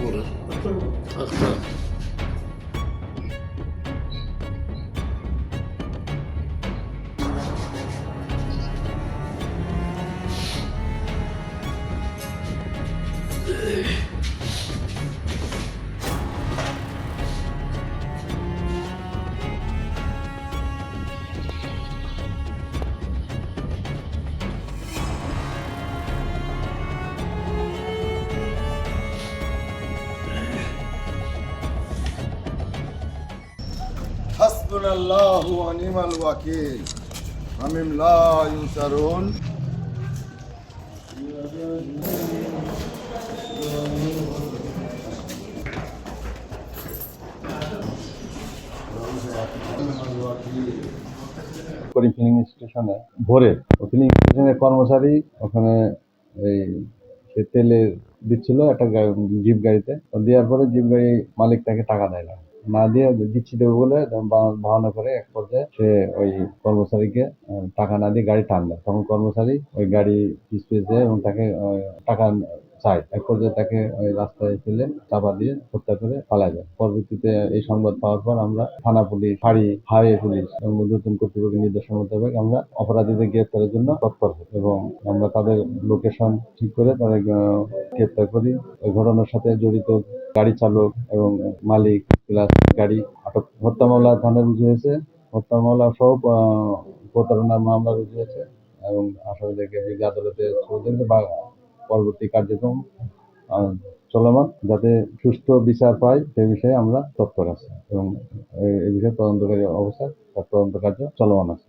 করে আচ্ছা। হাসবুনাল্লাহু ওয়া নি'মাল ওয়াকিল হামিম লা ইউসারুন। করিম ফিলিং স্টেশনে ভোরে ফিলিং স্টেশনের কর্মচারী ওখানে এই সে তেলে দিচ্ছিল একটা জিপ গাড়িতে। দেওয়ার পরে জিপ গাড়ি মালিক তাকে টাকা দেয় না, না দিয়ে দিচ্ছি দেবো বলে বাহানা করে এক পর্যায়ে সে ওই কর্মচারীকে টাকা না দিয়ে গাড়ি টান দেয়। তখন কর্মচারী ওই গাড়ি পিছিয়ে যায় এবং তাকে টাকা চায়। এক পর্যায়ে তাকে ওই রাস্তায় ফেলে চাপা দিয়ে হত্যা করে পালায় যায়। পরবর্তীতে এই সংবাদ পাওয়ার পর আমরা থানা পুলিশ, ফাঁড়ি, হাইওয়ে পুলিশ এবং ঊর্ধ্বতন কর্তৃপক্ষের নির্দেশনা মোতাবেক আমরা অপরাধীদের গ্রেপ্তারের জন্য তৎপর হই এবং আমরা তাদের লোকেশন ঠিক করে তাদের গ্রেপ্তার করি। ওই ঘটনার সাথে জড়িত গাড়ি চালক এবং মালিক প্লাস গাড়ি আটক। হত্যা মামলা থানায় রুজু হয়েছে, হত্যা মামলা সহ প্রতারণার মামলা রুজু হয়েছে এবং আসামিদেরকে আদালতে পরবর্তী কার্যক্রম চলমান, যাতে সুষ্ঠু বিচার পায় সে বিষয়ে আমরা তৎপর আছি এবং এই বিষয়ে তদন্তকারী অবস্থায় তার তদন্ত কার্য চলমান আছে।